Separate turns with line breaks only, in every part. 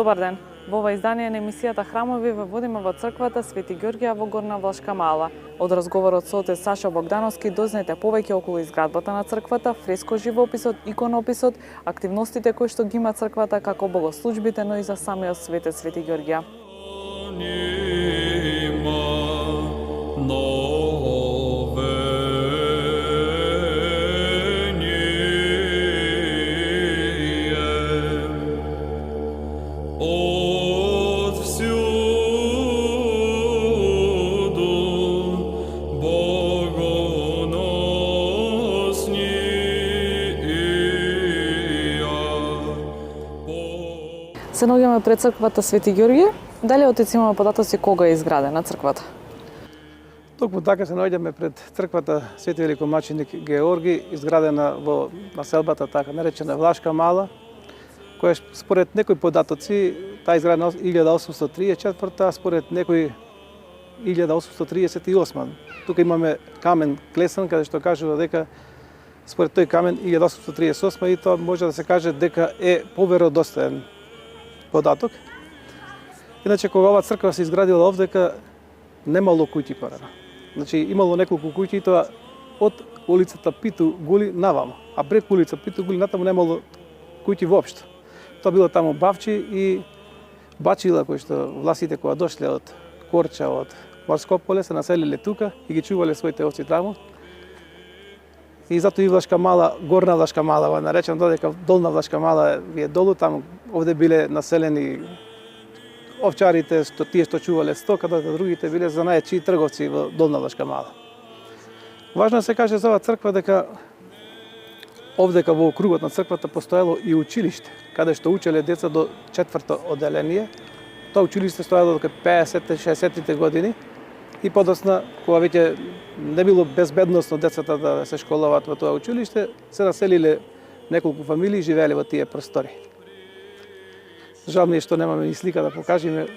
Добар ден! Во ова издание на емисијата Храмови ве водиме во црквата Свети Ѓорѓија во Горна Влашка Мала. Од разговорот со отец Сашо Богдановски дознаете повеќе околу изградбата на црквата, фреско живописот, иконописот, активностите кои што ги има црквата како богослужбите, но и за самиот светец Свети Ѓорѓија. Се наоѓаме пред црквата Свети Ѓорѓе. Дали отец имаме податоци кога е изградена црквата?
Токму така се наоѓаме пред црквата Свети великомаченик Георги, изградена во населбата така наречена Влашка Мала, која според некои податоци таа изградена 1834, а според некои 1838. Тука имаме камен клесен каде што кажува дека според тој камен 1838 и тоа може да се каже дека е поверодостоен податок. Иначе кога оваа црква се изградила овдека немало куќи порано. Значи имало неколку куќи и тоа од улицата Питу Гули наваму, а пред улица Питу Гули натаму немало куќи воопшто. Тоа било таму бавчи и бачила кои што власите кога дошле од Корча, од Морско поле се населиле тука и ги чувале своите овци таму. И затоа и Влашка Мала, Горна Влашка Мала, наречена додека Долна Влашка Мала е долу, таму овде биле населени овчарите, тие што чувале стока, додека другите биле занаечи и трговци во Долна Влашка Мала. Важно се каже за оваа црква дека овдека во округот на црквата постоело и училиште, каде што учеле деца до 4-то одделение. Тоа училиште стоело до 50-60-тите години. И подосна, кога веќе не било безбедносно децата да се школуваат во тоа училиште, се населиле неколку фамилии и живееле во тие простори. Жал ми е што немаме ни слика да покажеме,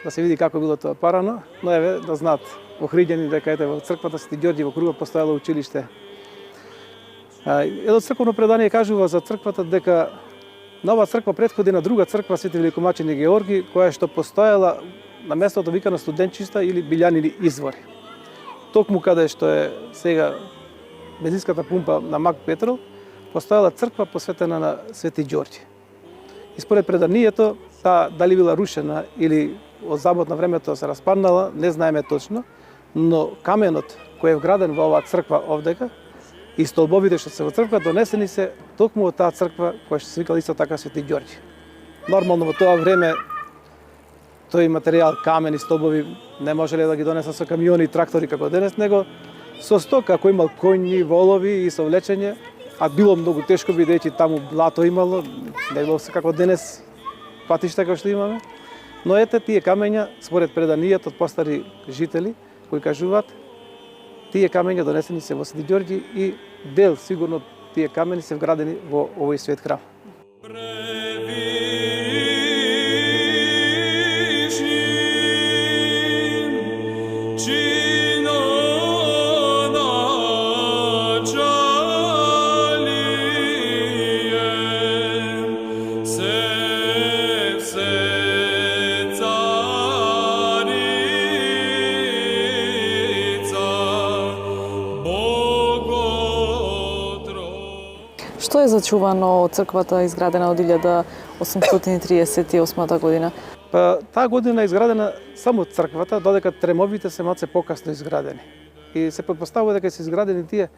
да се види како било тоа парано, но еве да знаат охриѓани дека ете во црквата Свети Ѓорѓи во кругот постоело училиште. Едно црковно предание кажува за црквата дека на оваа црква претходи на друга црква Свети великомаченик Георги, која што постоела на местото викано студенчиста или билјанини извори. Токму каде што е сега бензинската пумпа на Мак Петрол, постоела црква посветена на Свети Ѓорѓи. И според преданието, таа дали била рушена или од забот на времето се распаднала, не знаеме точно, но каменот кој е вграден во оваа црква овдека и столбовите што се во црква донесени се токму од таа црква која што се викала исто така Свети Ѓорѓи. Нормално во тоа време тој материјал, камен и столбови не можеле да ги донесат со камиони и трактори како денес, него со стока, ако имал коњи, волови и со влечење, а било многу тешко бидејќи таму блато имало, не било се како денес патишта како што имаме. Но ете тие камења, според преданијата од постари жители, кои кажуваат, тие камења донесени се во Свети Ѓорѓи и дел сигурно тие камени се вградени во овој свет храм.
Што е зачувано од црквата изградена од 1838 година?
Па таа година е изградена само црквата, додека тремовите се малце покасно изградени. И се претпоставува дека се изградени тие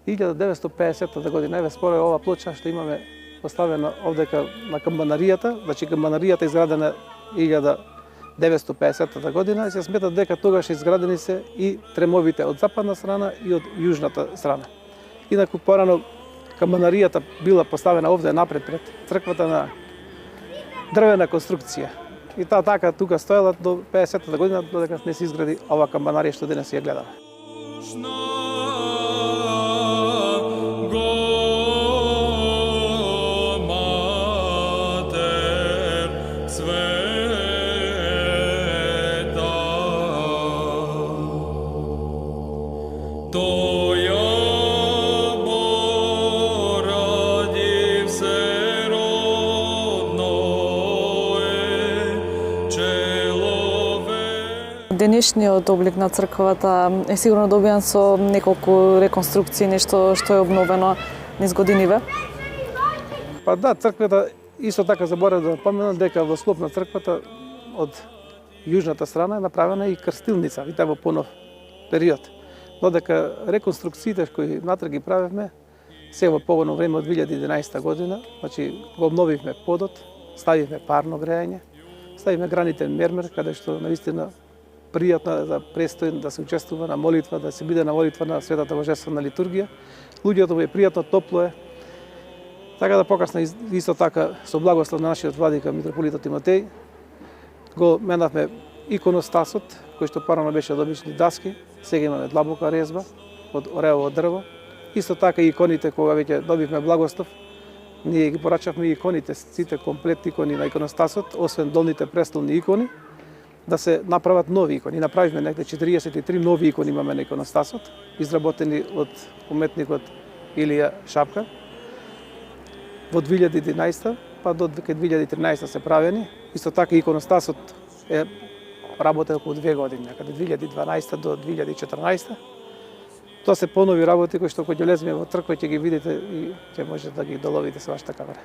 1950 година. Еве според ова плоча што имаме поставена овдека на камбанаријата, значи камбанаријата изградена 1950 година и се смета дека тогаш изградени се и тремовите од западна страна и од јужната страна. Инаку порано камбанаријата била поставена овде напред пред црквата на дрвена конструкција. И таа така тука стоела до 50-та година, додека не се изгради ова камбанарија што денес ја гледаме.
денешниот облик на црквата е сигурно добијан со неколку реконструкции, нешто што е обновено низ годиниве?
Па да, црквата исто така заборав да напоменам дека во склоп на црквата од јужната страна е направена и крстилница, и во понов период. Но дека реконструкциите кои натре ги правевме се во поволно време од 2011 година, значи го обновивме подот, ставивме парно грејање, ставивме гранитен мермер, каде што наистина пријатно да престои да се учествува на молитва, да се биде на молитва на Светата Божествена литургија. Луѓето е пријатно, топло е. Така да покасно исто така со благослов на нашиот владика митрополитот Тимотеј го менавме иконостасот, кој што парано беше од обични даски, сега имаме длабока резба од орелово дрво. Исто така и иконите, кога веќе добивме благослов, ние ги порачавме иконите, сите комплет икони на иконостасот, освен долните престолни икони, да се направат нови икони. Направивме некаде 43 нови икони имаме на иконостасот, изработени од уметникот Илија Шапка. Во 2011 па до 2013 се правени. Исто така иконостасот е работел околу 2 години, некаде 2012 до 2014. Тоа се понови работи кои што кога ќе леземе во црква ќе ги видите и ќе можете да ги доловите со вашата камера.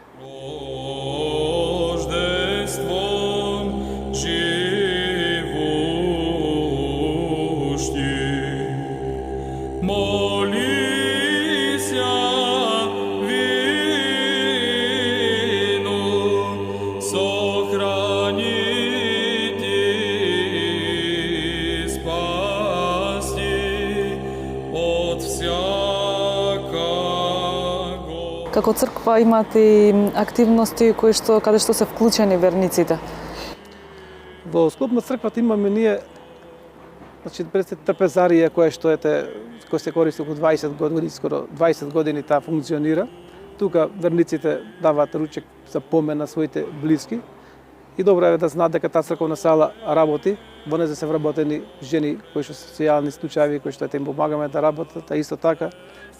Како црква имате и активности кои што каде што се вклучени верниците?
Во склоп на црквата имаме ние значи трпезарија која што кој се користи околу 20 години, скоро 20 години таа функционира. Тука верниците даваат ручек за помен на своите блиски. И добро е да знаат дека таа црковна сала работи, во неја се вработени жени кои што се социјални случаи, кои што им помагаме да работат, а исто така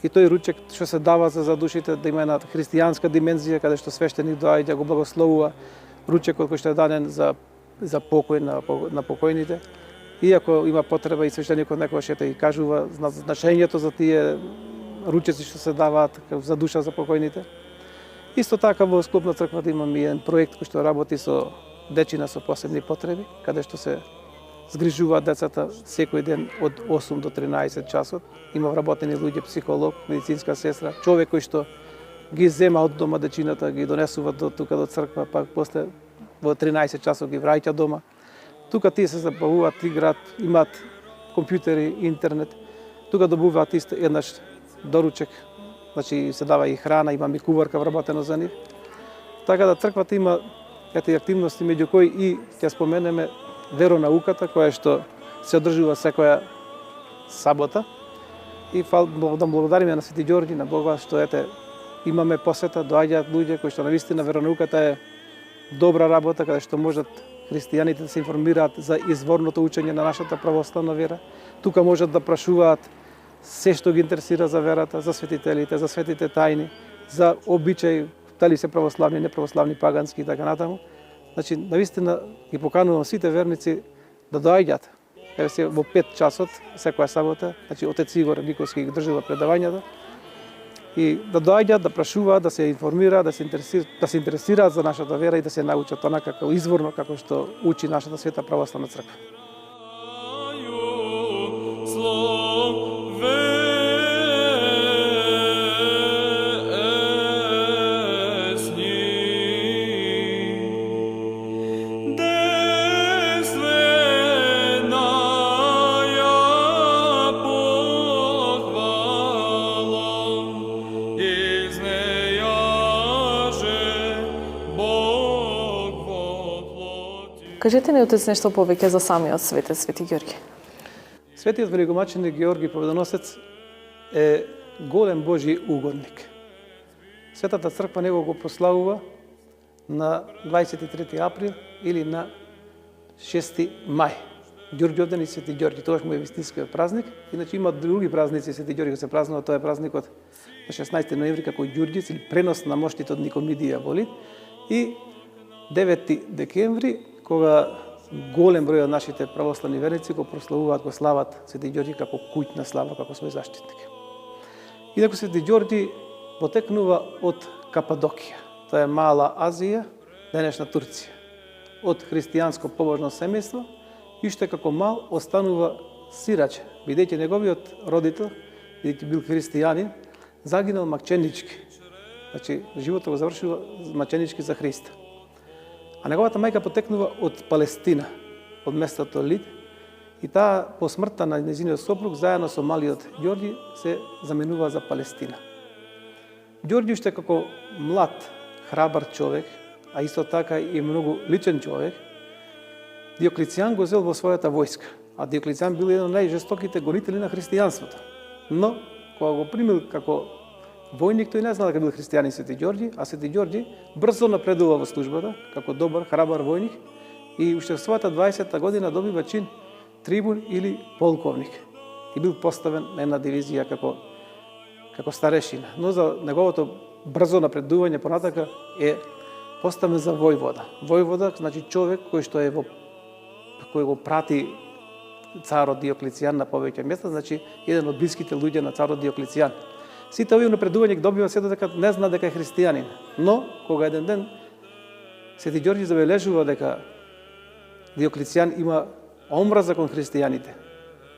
и тој ручек што се дава за душите да има една христијанска димензија, каде што свештеник доаѓа го благословува ручекот кој што е даден за покој на покојните. Иако има потреба и свештеникот некогаш ете и кажува значењето за тие ручеци што се даваат за душа за покојните. Исто така во склоп на црквата имаме еден проект кој што работи со дечина со посебни потреби, каде што се згрижуваат децата секој ден од 8 до 13 часот. Има вработени луѓе, психолог, медицинска сестра, човек кој што ги зема од дома дечината, ги донесува до тука до црква, па после во 13 часот ги враќа дома. Тука тие се забавуваат, играат, имаат компјутери, интернет. Тука добуваат исто еднаш доручек, значи се дава и храна, има и куварка вработено за нив. Така да црквата има и активности меѓу кои и ќе споменеме веронауката која што се одржува секоја сабота. И да благодариме на Свети Ѓорѓи, на Бога што имаме посета, доаѓаат луѓе кои што навистина веронауката е добра работа каде што можат христијаните да се информираат за изворното учење на нашата православна вера. Тука можат да прашуваат се што ги интересира за верата, за светителите, за светите тајни, за обичаи, дали се православни, неправославни, пагански и така натаму. Значи, навистина ги поканувам сите верници да доаѓаат. Еве се во 5 часот секоја сабота, значи отец Игор Николски ги држува предавањата. И да доаѓаат, да прашуваат, да се информираат, да се интересираат за нашата вера и да се научат онака како изворно како што учи нашата света православна црква.
Кажете ни отец нешто повеќе за самиот светец Свети Ѓорѓи.
Светиот великомаченик Георги Победоносец е голем Божи угодник. Светата црква него го прославува на 23 април или на 6 мај. Ѓорѓовден и Свети Ѓорги, тоа му е вистинскиот празник. Иначе има други празници Свети Ѓорги се празнува, тоа е празникот на 16 ноември како Ѓурѓиц или пренос на моштите од Никомидија во Лид и 9 декември кога голем број од нашите православни верници го прославуваат, го слават Свети Ѓорѓи како куќна слава, како свој заштитник. Инаку Свети Ѓорѓи потекнува од Кападокија. Тоа е Мала Азија, денешна Турција. Од христијанско побожно семејство и уште како мал останува сирач, бидејќи неговиот родител, бидејќи бил христијанин, загинал маченички. Значи, животот го завршува маченички за Христа. А неговата мајка потекнува од Палестина, од местото Лид, и таа по смртта на нејзиниот сопруг, заедно со малиот Ѓорѓи, се заменува за Палестина. Ѓорѓи уште како млад, храбар човек, а исто така и многу личен човек, Диоклицијан го зел во својата војска, а Диоклицијан бил еден од најжестоките гонители на христијанството. Но, кога го примил како војник, тој не знал дека бил христијанин Свети Ѓорѓи, а Свети Ѓорѓи брзо напредува во службата, како добар, храбар војник, и уште во својата 20-та година добива чин трибун или полковник. И бил поставен на една дивизија како старешина. Но за неговото брзо напредување понатака е поставен за војвода. Војвода значи човек кој го прати царот Диоклицијан на повеќе места, значи еден од блиските луѓе на царот Диоклицијан. Сите овие напредувања ги добива се додека не зна дека е христијанин. Но кога еден ден Свети Ѓорѓи забележува дека Диоклицијан има омраза кон христијаните,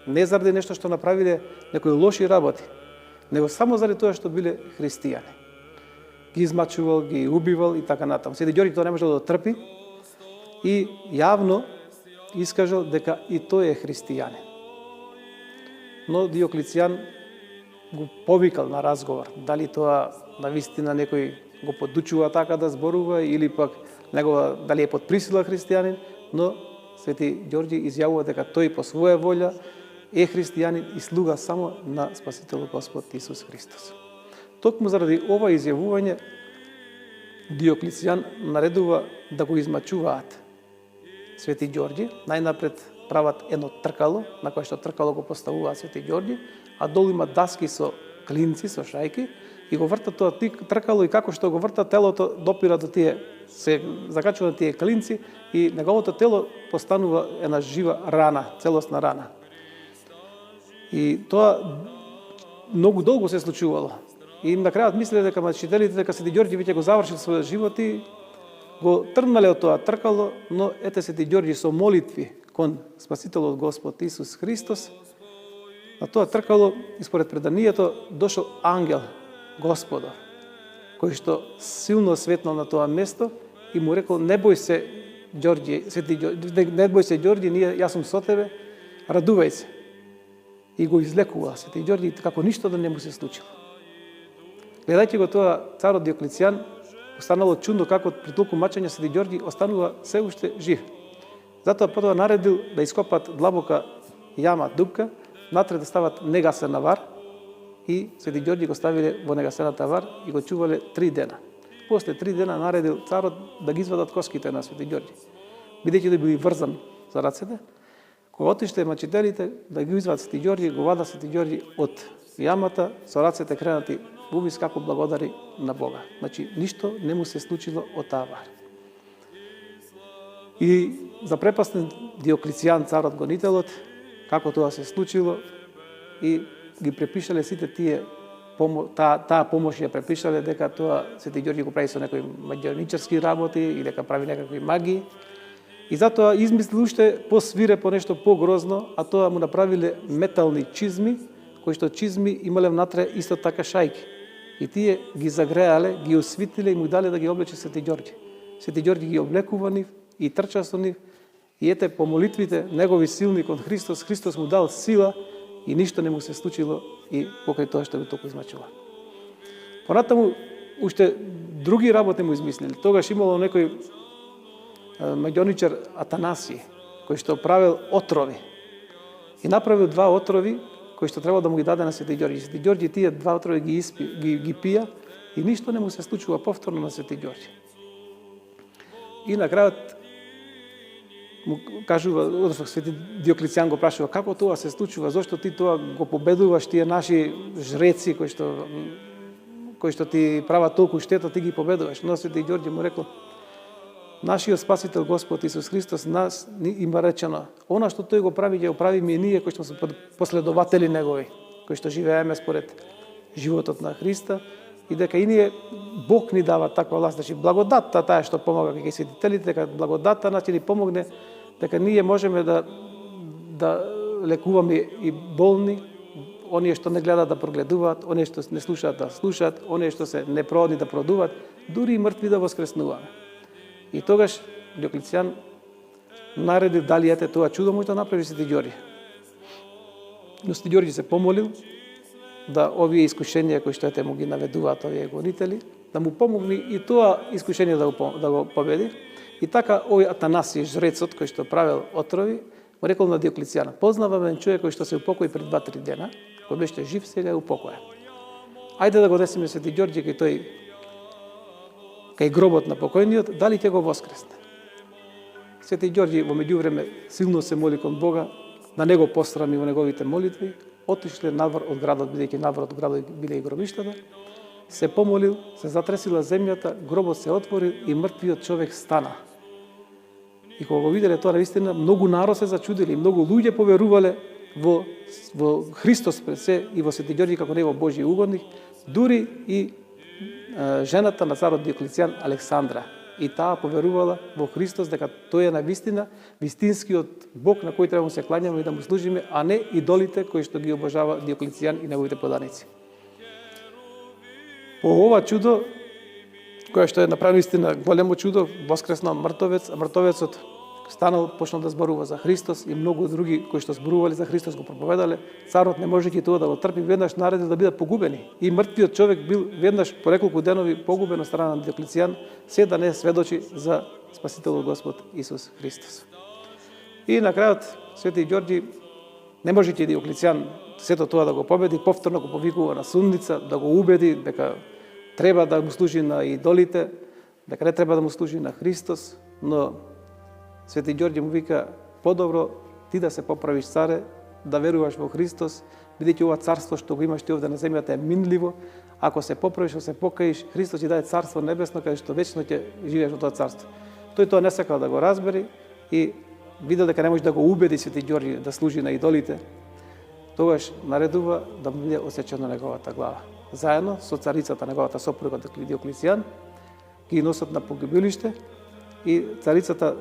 не заради нешто што направиле некои лоши работи, него само заради тоа што биле христијани. Ги измачувал, ги убивал и така натаму. Свети Ѓорѓи тоа не можел да трпи и јавно искажал дека и тој е христијанин. Но Диоклицијан го повикал на разговор, дали тоа навистина некој го подучува така да зборува или пак дали е под присила христијанин, но Свети Ѓорѓи изјавува дека тој по своја волја е христијанин и слуга само на Спасителот Господ Исус Христос. Токму заради ова изјавување Диоклицијан наредува да го измачуваат Свети Ѓорѓи. Најнапред прават едно тркало, на кое што тркало го поставуваат Свети Ѓорѓи, а долу има даски со клинци, со шајки, и го вртат тоа тркало, и како што го вртат, телото допира до тие, се закачува на тие клинци и неговото тело постанува една жива рана, целосна рана. И тоа многу долго се случувало. И на крајот мислеле дека мачителите дека Свети Ѓорѓи веќе го завршил својот живот и го тргнале од тоа тркало, но ете Свети Ѓорѓи со молитви кон Спасителот Господ Исус Христос, на тоа тркало, испоред преданието, дошол ангел Господов, кој што силно светнал на тоа место и му рекол: не бој се Ѓорѓи, не бој се Ѓорѓи, јас сум со тебе, радувај се. И го излекува Свети Ѓорѓи како ништо да не му се случило. Гледајќи го тоа, царот Диоклицијан останало чудно како при толку мачење Свети Ѓорѓи останува се уште жив. Затоа потоа наредил да ископат длабока јама, дупка, натре да стават негасена вар и Свети Ѓорѓи го ставиле во негасената вар и го чувале 3 дена. После 3 дена наредил царот да ги извадат коските на Свети Ѓорѓи. Бидејќи да бил врзан за рацете, кога отиште мачителите да ги извадат Свети Ѓорѓи, го вада Свети Ѓорѓи од јамата со рацете кренати во убис како благодари на Бога. Значи, ништо не му се случило од таа вар. И запрепастен Диоклицијан, царот гонителот, како тоа се случило, и ги препишале сите тие таа помош ја препишале дека тоа Свети Ѓорѓи го прави со некои маѓионичарски работи и дека прави некакви магии. И затоа измислил уште посвирепо нешто погрозно, а тоа му направиле метални чизми, кои што чизми имале внатре исто така шајки. И тие ги загреале, ги освитиле и му дале да ги облече Свети Ѓорѓи. Свети Ѓорѓи ги облекува нив и трча со нив. И ете, по молитвите негови силни кон Христос, Христос му дал сила и ништо не му се случило и покрај тоа што го толку измачува. Понатаму уште други работи му измислили. Тогаш имало некој маѓионичар Атанасиј, кој што правил отрови. И направил 2 отрови кои што треба да му ги даде на Свети Ѓорѓи. Свети Ѓорѓи тие 2 отрови ги пија и ништо не му се случува повторно на Свети Ѓорѓи. И на крајот му кажува, одnosno Свети Диоклицијан го прашува: како тоа се случува, зошто ти тоа го победуваш, тие наши жреци кои што ти прават толку штета, ти ги победуваш. Но Свети Ѓорѓи му рекол: нашиот Спасител Господ Исус Христос нас има речено, она што тој го прави, ќе го правиме и ние кои што сме последователи негови, кои што живееме според животот на Христа, и дека и ние Бог ни дава таква власт, значи благодатта таа што помага кај светителите, дека благодатта значи ни помогне дека ние можеме да лекуваме и болни, оние што не гледаат да прогледуваат, оние што не слушаат да слушаат, оние што се непродни да продуваат, дури и мртви да воскреснуваме. И тогаш Диоклецијан нареди дали ете тоа чудо моето направи Свети Ѓорѓе. Но Свети Ѓорѓе се помолил да овие искушенија кои што ете му ги наведуваат овие гонители, да му помогне и тоа искушение да го победи. И така овој Атанасиј, жрецот кој што правил отрови, му рекол на Диоклецијана: познавам еден човек кој што се упокои пред 2-3 дена, кој беше жив, сега е упокоен. Ајде да го десиме Свети Ѓорѓе кај тој, кај гробот на покојниот, дали ќе го воскресне. Свети Ѓорѓе во меѓувреме силно се моли кон Бога, на него посрами во неговите молитви, отишле надвор од градот, бидејќи надвор од градот биле и гробиштата, се помолил, се затресила земјата, гробот се отвори и мртвиот човек стана. И кога го виделе тоа, наистина многу народ се зачудили, многу луѓе поверувале во Христос пред се и во Свети Ѓорѓе како него Божји угодник, дури и жената на царот Диоклецијан Александра. И таа поверувала во Христос дека тој е навистина вистинскиот Бог на кој треба да се кланяме и да му служиме, а не идолите кои што ги обожава Диоклецијан и неговите поданици. По ова чудо, кое што е направено истина големо чудо, воскреснал мртовец, а мртовецот станал, почнал да зборува за Христос и многу други кои што зборувале за Христос го проповедале. Царот не можејќи тоа да го трпи, веднаш наредил да бидат погубени. И мртвиот човек бил веднаш по неколку денови погубен од страна на Диоклецијан, се да не сведочи за Спасителот Господ Исус Христос. И на крајот Свети Ѓорѓе, не можејќи Диоклецијан сето тоа да го победи, повторно го повикува на судница да го убеди дека треба да му служи на идолите, дека не треба да му служи на Христос, но Свети Ѓорѓе му вика: подобро ти да се поправиш, царе, да веруваш во Христос, бидејќи ова царство што го имаш ти овде на земјата е минливо. Ако се поправиш, ако се покаиш, Христос ти даде царство небесно, каде што вечно ќе живееш во тоа царство. Тој тоа не сакал да го разбери и видел дека не може да го убеди Свети Ѓорѓе да служи на идолите. Тогаш наредува да му биде осечена неговата глава. Заедно со царицата, неговата сопруга Диоклецијан, ги носат на погибилиште и царицата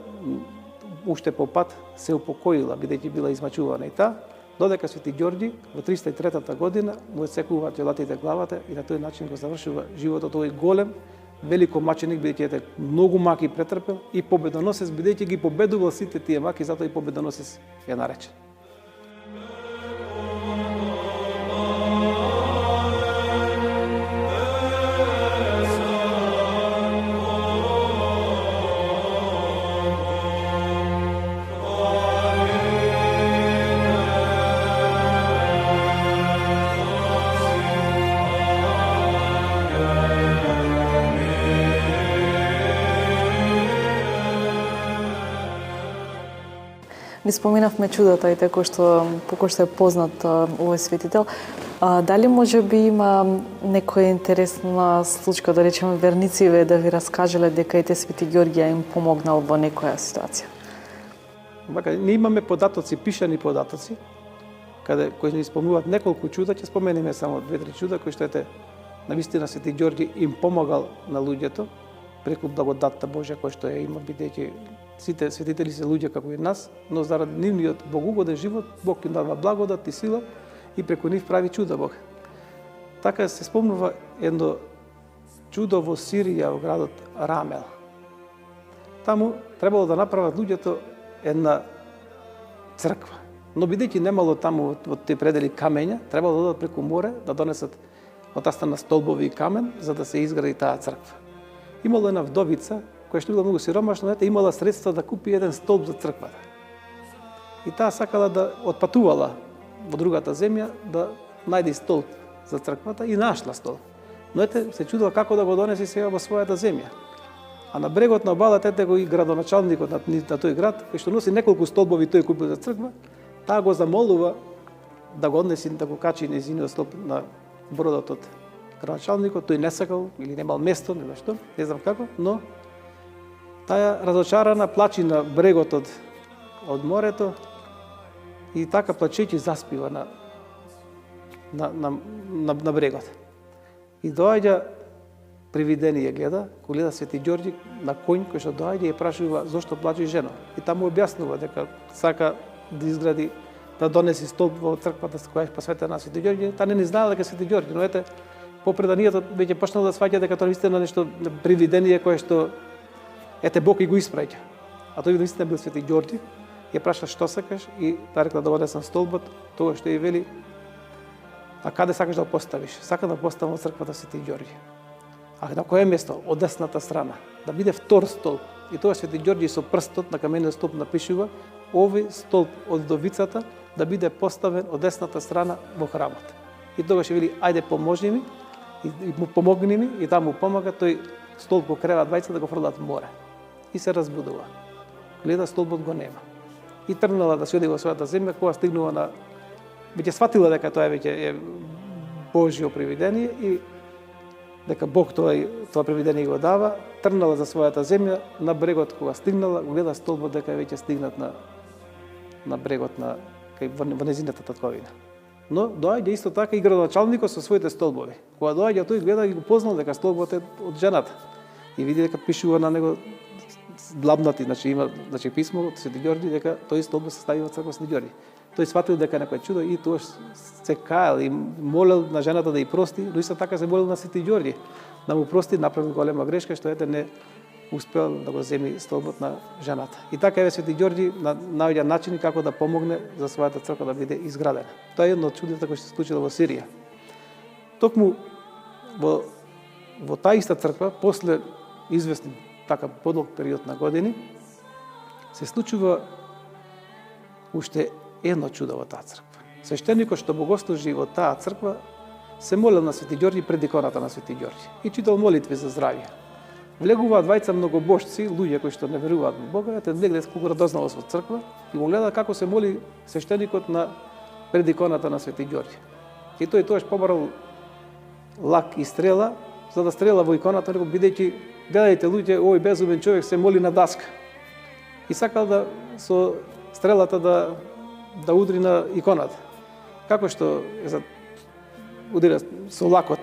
уште по пат се упокоила, бидејќи била измачувана и таа, додека Свети Ѓорѓе во 303 година му отсекуваат џелатите главата и на тој начин го завршува животот овој голем, велико маченик, бидејќи многу маки претрпел и победоносец, бидејќи ги победувал сите тие маки, затоа и победоносец е наречен.
Ми споминавме чудата и по кој што е познат овој светител. Дали може би има некоја интересна случка, да речеме вернициве, да ви раскажеле дека и Свети Ѓорѓе им помогнал во некоја ситуација?
Ние имаме податоци, пишани податоци, кои ни спомнуваат неколку чуда, ќе споменеме само 2-3 чуда, кои што навистина Свети Ѓорѓе им помогал на луѓето преку благодатта Божја која што ја има, бидејќи сите светители се луѓе како и нас, но заради нивниот богугоден живот Бог им дава благодат и сила и преку нив прави чуда Бог. Така се спомнува едно чудо во Сирија, во градот Рамел. Таму требало да направат луѓето една црква. Но бидејќи немало таму во тие предели камења, требало да одат преку море, да донесат од таа страна столбови и камен, за да се изгради таа црква. Имало една вдовица, која што била многу сиромашна, имала средства да купи еден столб за црквата. И таа сакала да отпатувала во другата земја, да најде столб за црквата и нашла столб. Но се чудела како да го донесе сега во својата земја. А на брегот на обалата го и градоначалникот на тој град, кој што носи неколку столбови тој купил за црква, таа го замолува да го однеси, да го качи нејзиниот столб на бродот од градоначалникот. Тој не сакал или немал место, не знам што, не знам како, но Таа разочарана плачи на брегот од морето и така плачејќи заспива на брегот. И доаѓа привидение гледа, кој гледа Свети Ѓорѓи на коњ кој што доаѓа и прашува зошто плачеш жено. И таму објаснува дека сака да изгради, да донеси столб во црквата која е посветена на Свети Ѓорѓи. Таа не знаела дека Свети Ѓорѓи, но ете по преданието веќе почнала да сваќа дека тоа наистина нешто привидение кое што ете Бог и го испраќа. А тој наистина бил Свети Ѓорѓи. Ја праша што сакаш и таа рекла да одесам столбот, тоа што ја вели. А каде сакаш да го поставиш? Сака да поставам во црквата Свети Ѓорѓи. А на кое место? Од десната страна. Да биде втор столб. И тоа Свети Ѓорѓи со прстот на каменниот столб напишува овој столб од вдовицата да биде поставен од десната страна во храмот. И тогаш ќе вели ајде поможи ми и му помогни ми и таа му помага, тој столб го крева двајца да го фрлат во море. И се разбудува. Гледа столбот го нема. И тргнала да се оди во својата земја, кога стигнува на веќе сватила дека тоа веќе е Божјо привидение и дека Бог тоа привидение го дава, тргнала за својата земја, на брегот кога стигнала, гледа столбот дека веќе стигнат на брегот во незината татковина. Но доаѓа исто така и градоначалникот со своите столбови. Кога доаѓа тој гледа и го познал дека столбот е од жената. И види дека пишува на него длабнати, има писмо од Свети Ѓорѓи дека тој столб се стави во црква Свети Ѓорѓи. Тој сватил дека некој чудо и тоа се каел и молел на жената да ја прости, но исто така се молел на Свети Ѓорѓи да му прости, направил голема грешка што ете не успел да го земи столбот на жената. И така еве Свети Ѓорѓи наоѓа начини како да помогне за својата црква да биде изградена. Тоа е едно од чудата кои се случило во Сирија. Токму во таа иста црква, после известен така подолг период на години, се случува уште едно чудо во таа црква. Свештеникот што богослужи во таа црква се молел на Свети Ѓорѓи пред иконата на Свети Ѓорѓи и читал молитви за здравје. Влегуваат двајца многобожци, луѓе кои што не веруваат во Бога, ете влегле колку радознавост во црква и го гледа како се моли свештеникот пред иконата на Свети Ѓорѓи. И тој тоаш побарал лак и стрела, за да стрела во иконата, бидејќи гледајте луѓе, овој безумен човек се моли на даска. И сакал да со стрелата да удри на иконата. Како што удира со лакот,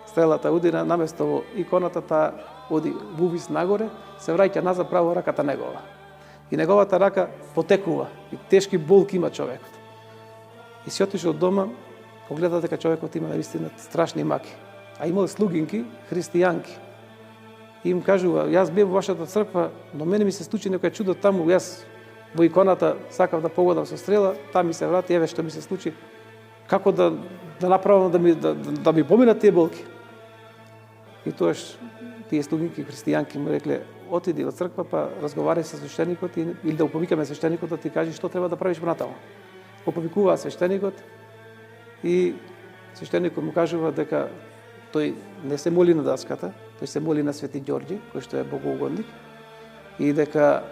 стрелата удира наместо во иконата, таа оди вувис нагоре, се враќа назад право раката негова. И неговата рака потекува и тешки болки има човекот. И си отишол од дома, погледа дека човекот има наистина страшни маки. А имал слугинки, христијанки. И им кажува, јас бев во вашата црква, но мене ми се случи некој чудо таму, јас во иконата сакав да погодам со стрела, таа ми се врати, еве што ми се случи. Како да направам да ми поминат тие болки? И тоаш тие слугинки христијанки му рекле, отиди во црква, па разговарај со свештеникот или да уповикаме свештеникот да ти каже што треба да правиш понатаму. Го повикуваа свештеникот и свештеникот му кажува дека тој не се моли на даската, тој се моли на Свети Ѓорѓи, кој што е богоугодник, и дека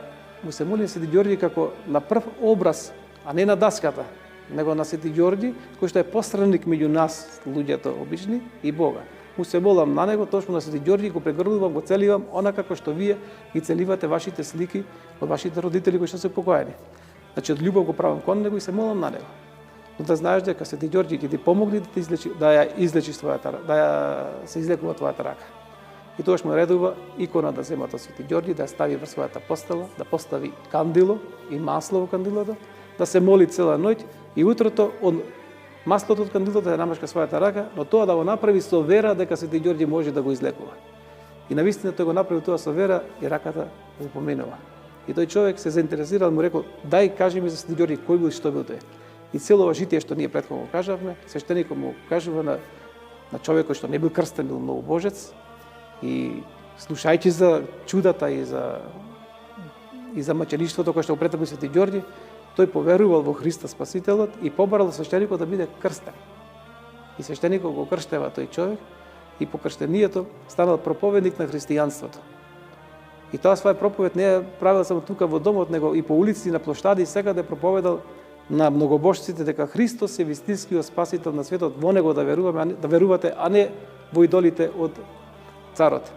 му се моли на Свети Ѓорѓи како на прв образ, а не на даската, него на Свети Ѓорѓи, кој што е посредник меѓу нас, луѓето обични, и Бога. Му се молам на него, точно на Свети Ѓорѓи, го прегрнувам, го целивам, онака како што вие ги целивате вашите слики од вашите родители кои што се покоени. Значи, од љубов го правам кон него и се молам на него. Но да знаеш дека Свети Ѓорѓи ќе ти помогне да ја излечи се излекува твојата рака. И тогаш му редува икона да земат од Свети Ѓорѓи, да ја стави врз својата постела, да постави кандило и масло во кандилото, да се моли цела ноќ и утрото од маслото од кандилото да ја намашка својата рака, но тоа да го направи со вера дека Свети Ѓорѓи може да го излекува. И навистина тој го направи тоа со вера и раката го поминува. И тој човек се заинтересирал, му рекол, дај кажи ми за Свети Ѓорѓи кој бил и што бил тој. И цело житие што ние претходно кажавме, свештеникот му кажува на човекот што не бил крстен, бил многу божец, и слушајќи за чудата и за мъчеништвото кое што го претрпи Свети Ѓорѓи, тој поверувал во Христа Спасителот и побарал свештеникот да биде крстен. И свештеникот го крштева тој човек и по крштението станал проповедник на христијанството. И тоа своја проповед не е правил само тука во домот, него и по улици, на площади, секаде проповедал на многобожците дека Христос е вистинскиот спасител на светот, во него да верувате, а не во идолите од царот.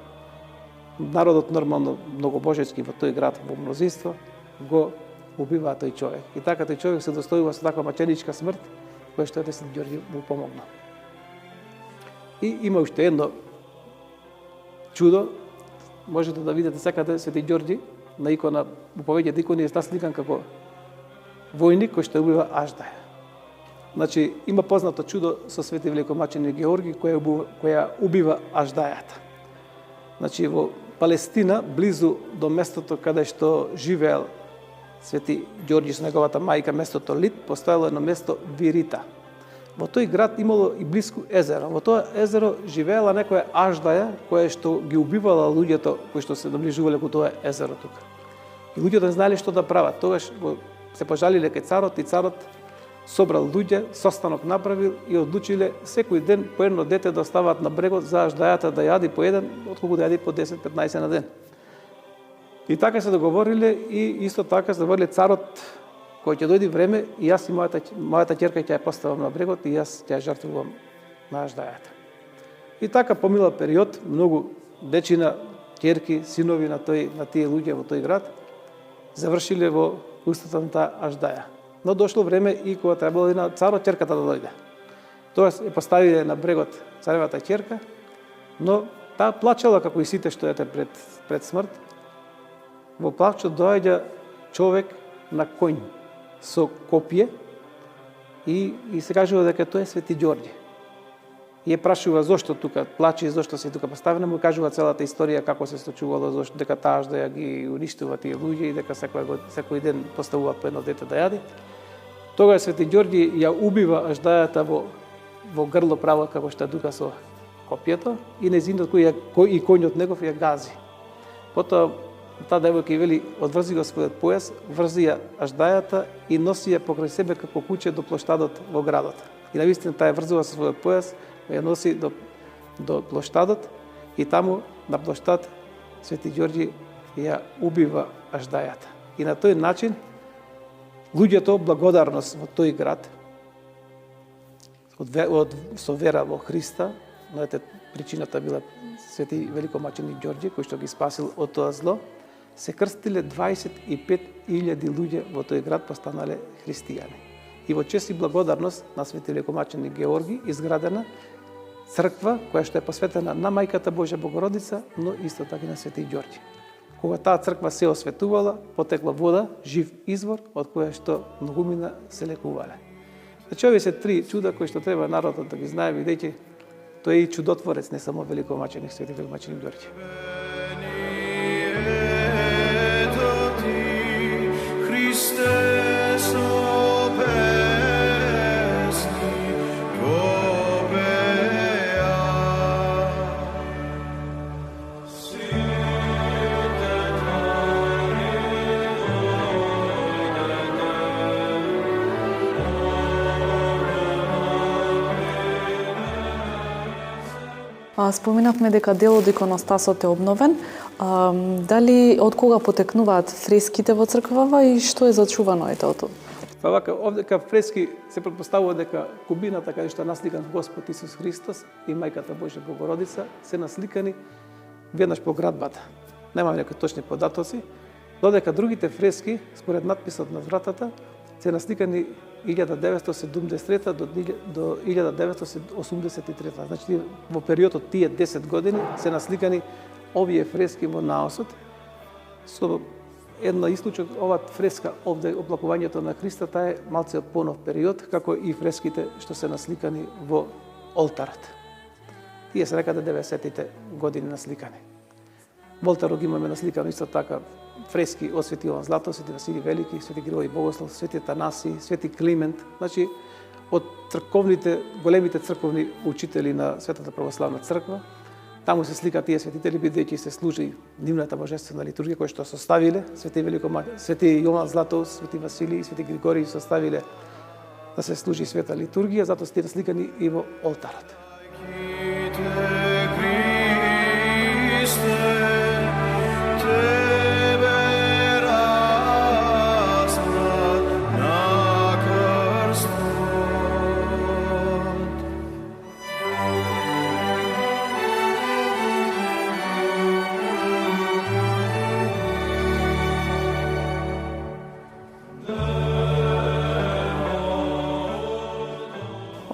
народот нормално многобожечки во тој град во мнозинство го убива тој човек. И така тој човек се достојува со таква маченичка смрт, која што Свети Ѓорѓи му помогна. И има уште едно чудо, можете да видите секаде Свети Ѓорѓи на икона, во повеќето икони е насликан како војник кој што убива Аждаја. Значи, има познато чудо со Свети великомаченик Георги која убива Аждајата. Значи, во Палестина, близу до местото каде што живеел Свети Ѓорѓи со неговата мајка, местото Лид, постоело едно место Вирита. Во тој град имало и блиску езеро. Во тоа езеро живеела некоја Аждаја која што ги убивала луѓето кои што се наближувале кон тоа езеро тука. И луѓето не знаеле што да прават. Тогаш се пожалиле кај царот и царот собрал луѓе, состанок направил и одлучиле секој ден по едно дете да остават на брегот за Аждајата да јади по еден, отколку да јади по 10-15 на ден. И така се договориле и исто така се договориле царот кој ќе дојде време и јас и мојата ќерка ќе ја поставам на брегот и јас ќе ја жртвувам на Аждајата. И така помила период, многу дечина, ќерки, синови на тие луѓе во тој град завршиле во устата на таа Аждаја. Но дошло време и кога требало и на царот ќерката да дојде. Тоа ја поставиле на брегот царевата ќерка, но таа плачела како и сите што ете пред смрт. Во плачот доаѓа човек на коњ со копие и се кажува дека тоа е Свети Ѓорѓи. И ја прашува зошто тука плаче, зошто се тука поставена, му кажува целата историја како се случувало, зошто дека таа Аждаја ги уништува тие луѓе и дека секој ден поставува по едно дете да јади. Тогаш Свети Ѓорѓи ја убива Аждајата во грло право како што тука со копието и нејзинот и коњот негов ја гази. Потоа таа девојка и вели, одврзи го својот појас, врзи ја Аждајата и носи ја покрај себе како куче до плоштадот во градот. И навистина таа ја врзува со својот појас, ја носи до плоштадот и таму на плоштад Свети Ѓорѓи ја убива Аждајата. И на тој начин луѓето благодарност во тој град со вера во Христа, но ете причината била Свети великомаченик Ѓорѓи кој што ги спасил од тоа зло, се крстиле 25.000 луѓе во тој град, постанале христијани. И во чест и благодарност на Свети великомаченик Георги изградена црква која што е посветена на Мајката Божја Богородица, но исто така и на Свети Ѓорѓи. Кога таа црква се осветувала, потекла вода, жив извор, од која што многумина се лекувале. Значи, овие се три чуда кои што треба народот да ги знае, бидејќи тој е и чудотворец, не само великомаченик, Свети великомаченик Ѓорѓи.
Споминавме дека дел од иконостасот е обновен. Дали од кога потекнуваат фреските во црквава и што е зачувано тоа?
Вака, овдека фрески се претпоставува дека кубината каде што е насликан Господ Исус Христос и Мајката Божја Богородица се насликани веднаш по градбата. Немаме некои точни податоци, додека другите фрески, според надписот на вратата, се насликани 1973 до 1983. Значи, во период од тие 10 години се насликани овие фрески во наосот. Со една исклучок, ова фреска овде, облакувањето на Христа, таа е малце од понов период, како и фреските што се насликани во олтарот. Тие се некаде 90-тите години насликани. Во олтарот имаме насликано исто така фрески од Свети Јован Златов, Свети Василий Велики, Свети Григорий Богослов, Свети Атанаси, Свети Климент, значи од црковните, големите црковни учители на Светата православна црква. Таму се слика тие светители, бидејќи се служи нивната божествена литургија која што составиле Свети Јован Златов, Свети Василий и Свети Григорий составиле да се служи света литургија, затоа се сликани и во олтарот.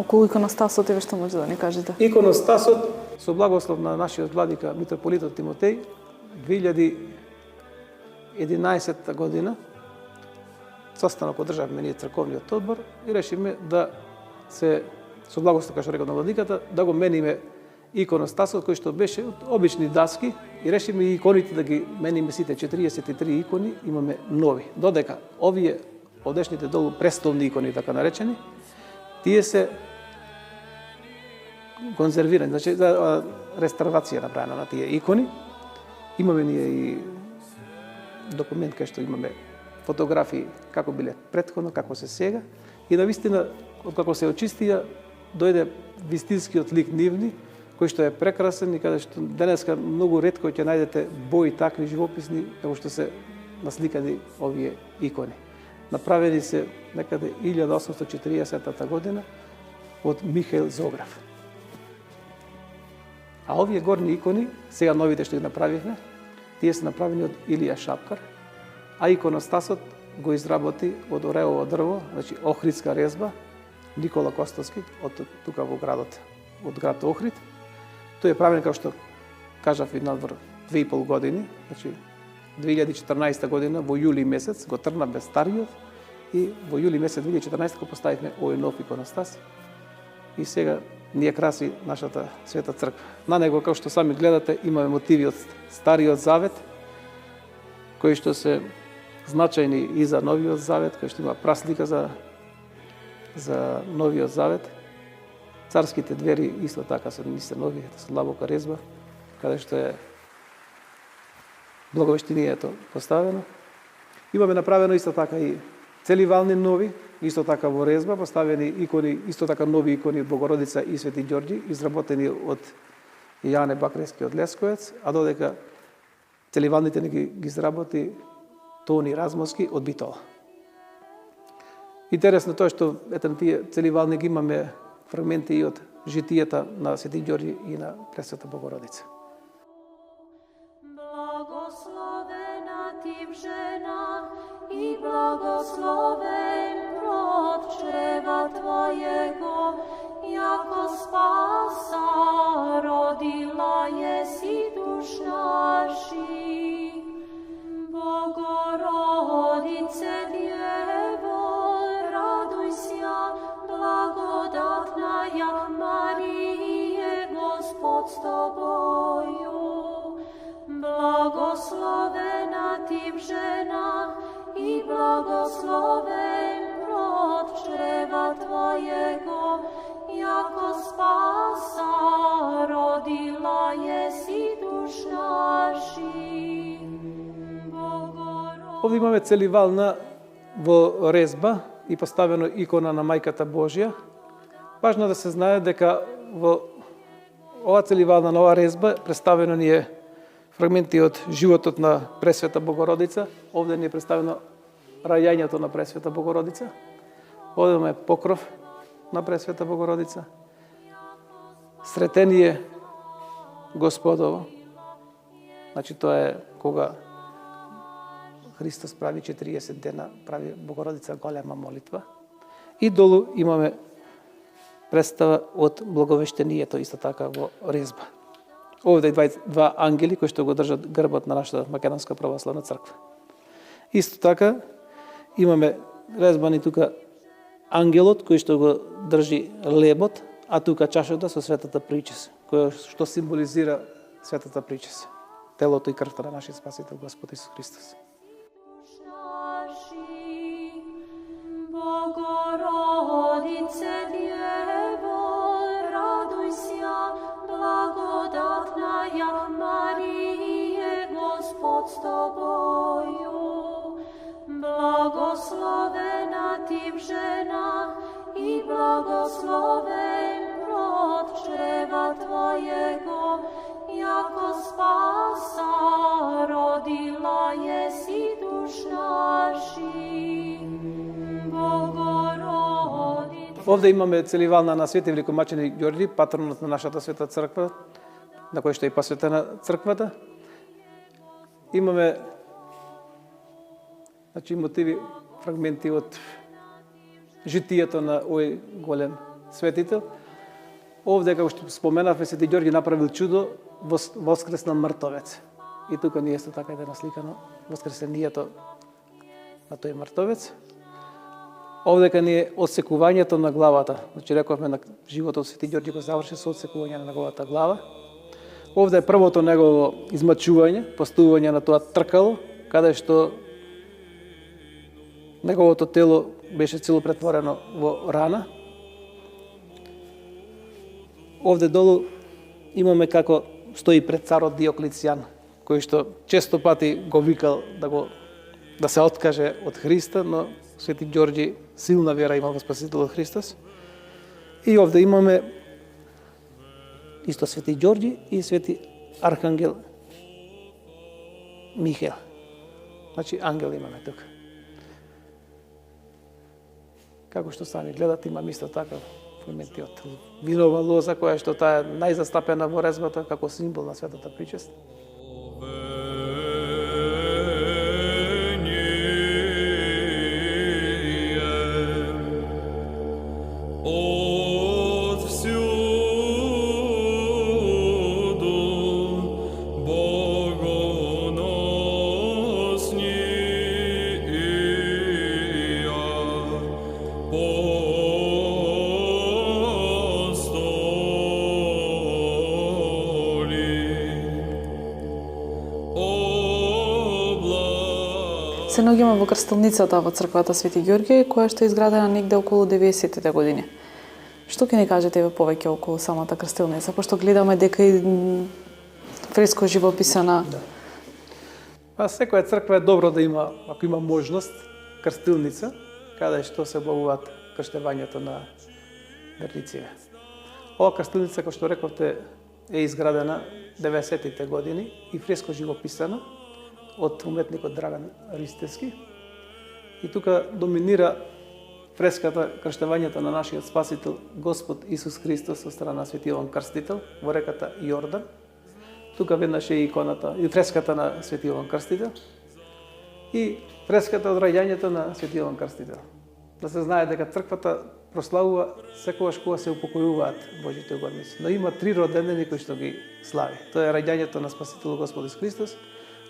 Околу иконостасот еве што може да ни кажете?
Иконостасот со благослов на нашиот владика митрополитот Тимотеј 2011 година состанок одржавме ние црковниот одбор и решиме да се со благослов, како што рекол на владиката, да го мениме иконостасот кој што беше од обични даски и решиме и иконите да ги мениме сите 43 икони, имаме нови. Додека овие одешните долу престолни икони, така наречени, тие се конзервирани, значи за реставрација направена на тие икони. Имаме ние и документ кај што имаме фотографии како биле претходно, како се сега и навистина откако се очистија дојде вистинскиот лик нивни кој што е прекрасен и каде што денеска многу ретко ќе најдете бои такви живописни како што се насликани овие икони. Направени се некаде 1840 година од Михаил Зограф. А овие горни икони, сега новите што ги направивме, тие се направени од Илија Шапкар, а иконостасот го изработи од ореово дрво, значи охридска резба, Никола Костовски, од тука во градот, од град Охрид. Тој е правен, како што кажав, и надвор 2,5 години, значи 2014 година во јули месец го трнавме стариот и во јули месец 2014 го поставивме овој нов иконостас и сега ние краси нашата света црква. На него, како што сами гледате, имаме мотиви од Стариот Завет, кои што се значајни и за Новиот Завет, кои што има праслика за Новиот Завет. Царските двери исто така се нови, со длабока резба, каде што е благовештинието поставено. Имаме направено исто така и целивални нови, исто така во резба, поставени икони, исто така нови икони од Богородица и Свети Ѓорѓи, изработени од Јане Бакрески од Лесковец, а додека целивалните не ги изработи Тони Размовски од Битола. Интересно тоа што ето тие целивални ги имаме фрагменти и од житијата на Свети Ѓорѓи и на Пресвета Богородица.
Благословена ти в женах и благословен плод чрева Твоего, яко спаса родила еси душ наши. Богородице Дево, радуйся, благодатная Мария, Господ с Тобою. Благословена ти в женах и благословен плод чрева Твоего, яко спаса родила еси душ наши.
Овде имаме целивална во резба и поставено икона на Мајката Божја. Важно да се знае дека во ова целивална нова резба представено ни е фрагменти од животот на Пресвета Богородица. Овде ни е представено раѓањето на Пресвета Богородица. Овде имаме покров на Пресвета Богородица. Сретение Господово. Значи тоа е кога Христос прави 40 дена, прави Богородица голема молитва. И долу имаме представа од благовештението, исто така во резба. Овде е два ангели кои што го држат грбот на нашата Македонска православна црква. Исто така имаме резбани тука ангелот кој што го држи лебот, а тука чашата со светата причест, која што символизира светата причест, телото и крвта на нашиот Спасител Господ Исус Христос.
Богородице Дево, радуйся, благодатная Мария, Господ с Тобою. Благословена ти в женах и благословен плод чрева Твоего, яко спаса родила еси душ наши.
Овде имаме целивална на Свети Великомачени Ѓорѓи, патронот на нашата света црква, на кој што е и посветена црквата. Имаме мотиви, фрагменти од житието на овој голем светител. Овде, како што споменавме, Свети Ѓорги направил чудо, воскреснал мртовец. И тука ни исто така е насликано воскресението на тој мртовец. Овдека ни е одсекувањето на главата. Значи, рековме на животот Свети Ѓорги го заврши со одсекување на неговата глава. Овде е првото негово измачување, поставување на тоа тркало, каде што неговото тело беше цело претворено во рана. Овде долу имаме како стои пред царот Диоклицијан, кој што често пати го викал да се откаже од Христа, но Свети Ѓорги силна вера имал во Спасителот Христос. И овде имаме исто Свети Ѓорги и Свети Архангел Михаел. Значи ангел имаме тука. Како што сами гледате, имам исто така фрагменти од винова лоза, која што таа е најзастапена во резбата како символ на светата причест.
Се наоѓаме во крстилницата во црквата Свети Ѓорги, која што е изградена негде околу 90-тите години. Што ќе ни кажете повеќе околу самата крстилница, пошто гледаме дека и фреско живописана?
Да. Секоја црква е добро да има, ако има можност, крстилница, каде што се обавуваат крштевањето на верниците. Ова крстилница, како што рековте, е изградена 90-тите години и фреско живописана од уметникот Драган Ристевски. И тука доминира фреската крштевањето на нашиот Спасител Господ Исус Христос со страна на Свети Јован Крстител во реката Јордан. Тука веднаш е иконата и фреската на Свети Јован Крстител и фреската од раѓањето на Свети Јован Крстител. Да се знае дека црквата прославува секогаш кога се упокојуваат Божите угодници. Но има 3 родендени кои што ги слави. Тоа е раѓањето на Спасител Господ Исус Христос,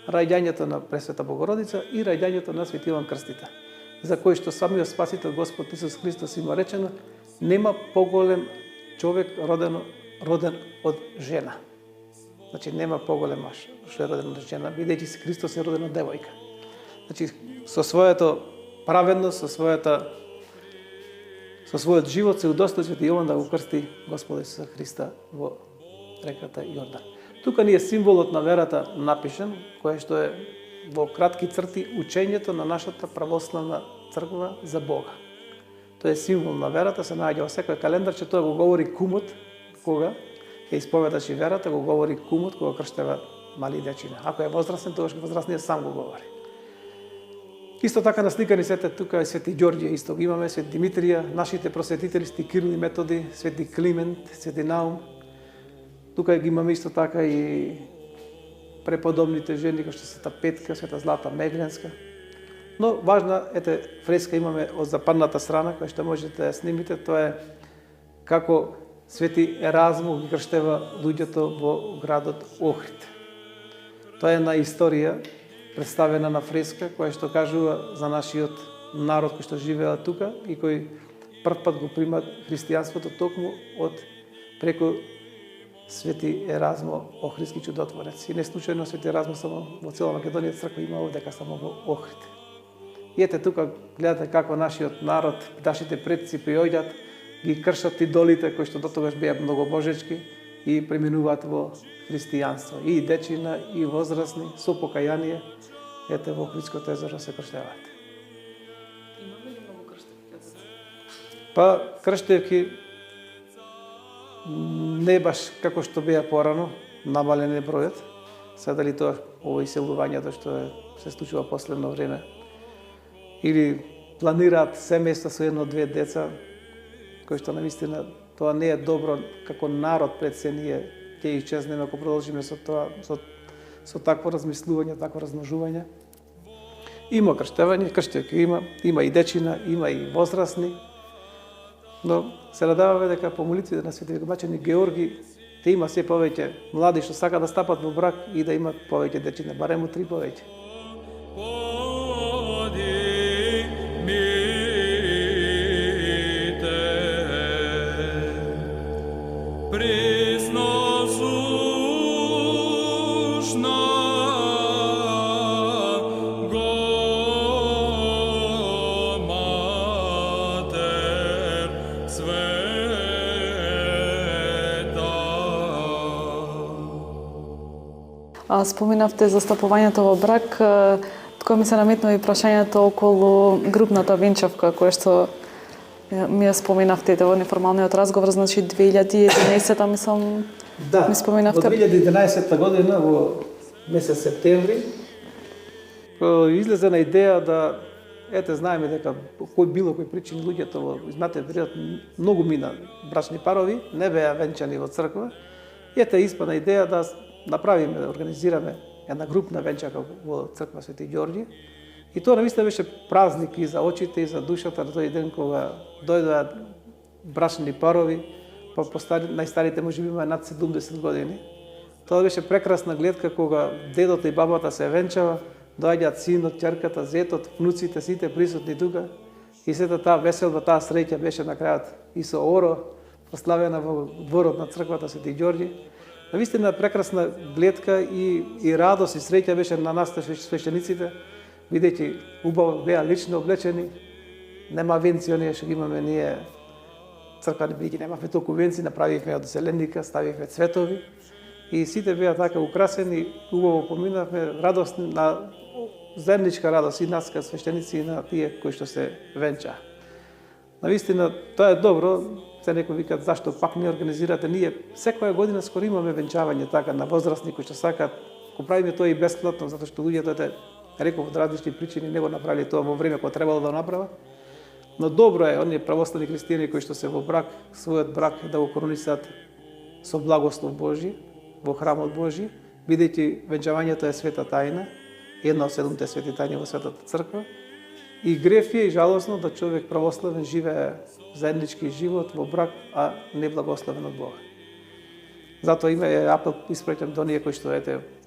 раѓањето на Пресвета Богородица и раѓањето на Свети Јован Крстител, за кој што самиот Спасител Господ Исус Христос има речено, нема поголем човек роден од жена. Значи нема поголем маж што е роден од жена, бидејќи Христос е роден од девојка. Значи со своето праведност, со својот живот се удостои Свети Јован да го крсти Господа Исуса Христа во реката Јордан. Тука ни е символот на верата напишен, кој што е во кратки црти учењето на нашата православна црква за Бога. Тоа е символ на верата, се наоѓа во секој календарче, тоа го говори кумот, кога ќе исповедаш и верата, го говори кумот кога крштева мали дечиња. Ако е возрастен, тогаш возрастниот сам го говори. Исто така насликани сете тука е Свети Ѓорѓе, исто го имаме, Свети Димитрија, нашите просветители, Свети Кирил и Методи, Свети Климент, Свети Наум. Тука ги имаме исто така и преподобните жени, кои што Света Петка, Света Злата Мегленска. Но важна фреска имаме од западната страна, која што можете да ја снимите, тоа е како Свети Еразмо ги крштева луѓето во градот Охрид. Тоа е една историја представена на фреска, која што кажува за нашиот народ кој што живеа тука и кој прв пат го примат христијанството токму од преку Свети Еразмо Охридски чудотворец. И не случајно Свети Еразмо само во цела Македонија црква има овдека само во Охрид. И ете тука гледате како нашиот народ, нашите предци приоѓаат, ги кршат идолите кои што дотогаш беа многу божечки и преминуваат во христијанство. И дечина, и возрастни, со покаяние, ете во Охридското езеро се крштеваат.
Имаме ли многу крштевки?
Па крштевки не баш како што беа порано, намален е бројот. Сега дали тоа ово иселувањето што се случува последно време, или планираат семејства со едно-две деца, кои што навистина тоа не е добро како народ пред се ние ќе исчезнеме ако продолжиме со тоа, со такво размислување, такво размножување. Има крштевање, крштевки има и дечина, има и возрастни. Но се надаваме дека по молитвите на свети великомаченик Георги те има се повеќе млади што сакаат да стапат во брак и да имат повеќе дечица, барем 3 повеќе.
Споминавте за стапувањето во брак, кој ми се наметнува и прашањето околу групната венчавка, која што ми ја споминавте во неформалниот разговор, значи 2011 мислам, ми споминавте.
Во 2011 година во месец септември излезе на идеја да знаеме дека било кој причини луѓето во изминатиот период многу мина брачни парови, не беа венчани во црква. И испадна идеја да направиме, да организираме една групна венчака во црква Свети Ѓорѓи. И тоа навистина беше празник и за очите и за душата на тој ден кога дојдоа брачни парови, па најстарите можеби има над 70 години. Тоа беше прекрасна гледка кога дедото и бабата се венчава, доаѓаат синот, ќерката, зетот, внуците, сите присутни тука. И сета таа веселба, таа среќа беше на крајот и со оро прославена во дворот на црквата Свети Ѓорѓи. Навистина прекрасна гледка и радост и среќа беше на нас свештениците, бидејќи убаво беа лично облечени. Нема венци оние што ги имаме ние црквани, бидејќи немавме толку венци, направивме од зеленика, ставивме цветови и сите беа така украсени, убаво поминавме радост на заедничка радост и нас кај свештеници и на тие кои што се венчаа. Навистина тоа е добро. Се некои викаат зашто пак не организирате. Ние секоја година скоро имаме венчавање така на возрастни кои што сакаат. Го правиме тоа и бесплатно затоа што луѓето реков од различни причини не го направиле тоа во време кога требало да направат. Но добро е оние православни христијани кои што се во брак, својот брак да го коронисаат со благослов Божи во храмот Божи, бидејќи венчавањето е света тајна, една од 7 свети тајни во светата црква. И греф е и жалосно да човек православен живее заеднички живот во брак, а не благословен од Бога. Затоа има апел испраќам до оние кои што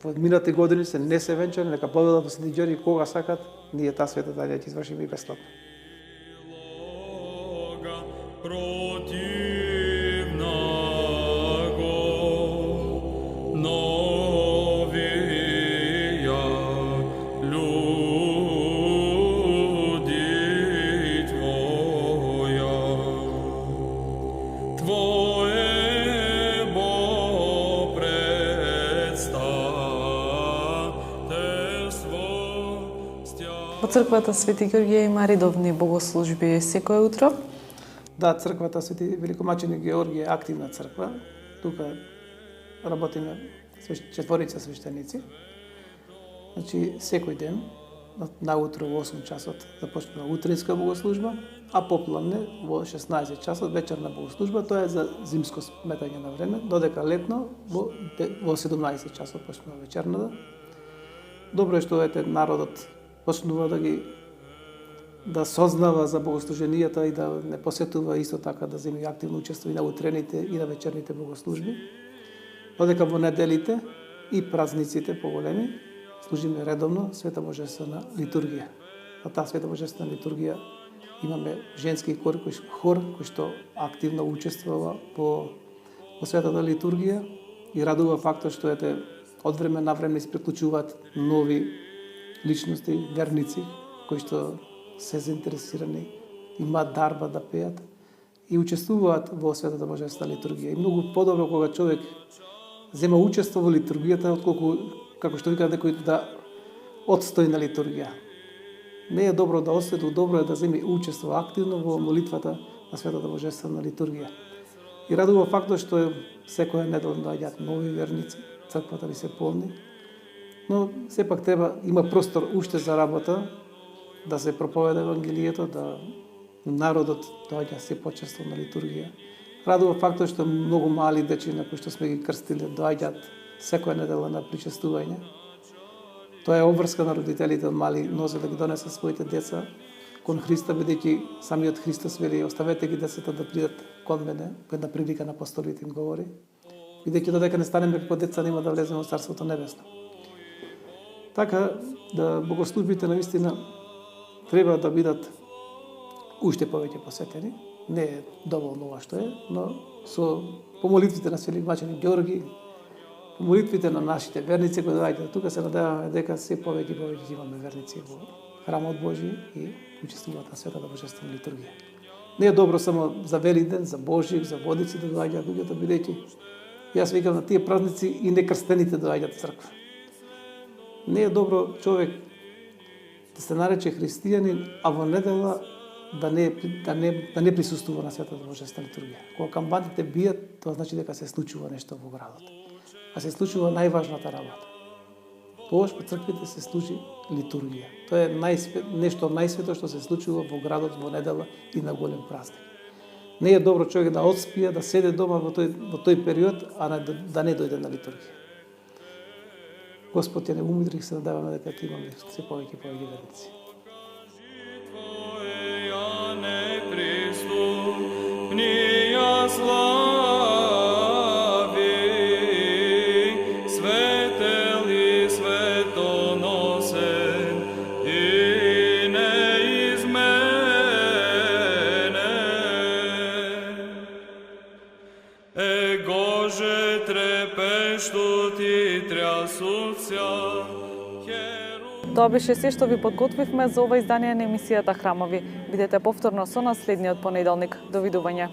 во минати години се не се венчани, нека повелат во Свети Ѓорѓи кога сакат, ние таа света тајна ќе извршиме и бесплатно.
Во црквата Свети Ѓорѓи има редовни богослужби секој утро.
Да, црквата Свети Великомаченик Георги е активна црква. Тука работиме четворица свештеници. Значи секој ден наутро во 8 часот започнува утринска богослужба, а попладне во 16 часот вечерна богослужба. Тоа е за зимско сметање на време, додека летно во 17 часот почнува вечерната. Добро е што народот почнува да сознава за богослуженијата и да не посетува исто така да земи активно учество и на утрените и на вечерните богослужби. Додека во неделите и празниците поголеми служиме редовно света божествена литургија. На таа света божествена литургија имаме женски хор кој што активно учествува во светата литургија и радува фактот што од време на време исприклучуваат нови личности, верници, кои што се заинтересирани, имаат дарба да пеат и учествуваат во светата божествена литургија. И многу подобро кога човек зема учество во литургијата, отколку, како што викаат некои, да одстои на литургија. Не е добро да одстои, добро е да земи учество активно во молитвата на светата божествена литургија. И радува фактот што секоја недела доаѓаат нови верници, црквата ви се полни, но сепак има простор уште за работа, да се проповеда Евангелието, да народот доаѓа се почесто на литургија. Радува фактот што многу мали дечи на кои што сме ги крстиле доаѓаат секоја недела на причестување. Тоа е обврска на родителите од мали нозе да ги донесат своите деца кон Христа, бидејќи самиот Христос вели оставете ги децата да придат кон мене, по една прилика на апостолите им говори, бидејќи додека не станеме како деца нема да влеземе во Царството небесно. Така да богослужбите навистина треба да бидат уште повеќе посветени. Не е доволно ова што е, но со помолитвите на Свети Маченик Ѓорги, молитвите на нашите верници кои доаѓаат тука, се надеваме дека се повеќе и повеќе имаме верници во храмот Божи и учествуваат на светата божествена литургија. Не е добро само за Великден, за Божик, за водици да доаѓаат луѓето, бидејќи јас викам на тие празници и некрстените доаѓаат во црква. Не е добро човек да се нарече христијанин, а во недела да не присуствува на светата божествена литургија. Кога камбаните бијат, тоа значи дека се случува нешто во градот. А се случува најважната работа. Тогаш по црквите се служи литургија. Тоа е нешто најсвето што се случува во градот во недела и на голем празник. Не е добро човек да отспие, да седе дома во тој период, а да не дојде на литургија. Господ ја не умидрих, се надеваме дека имаме се повеќе и повеќе верници.
Тоа беше се што ви подготвивме за ова издание на емисијата Храмови. Бидете повторно со нас следниот понеделник. Довидување.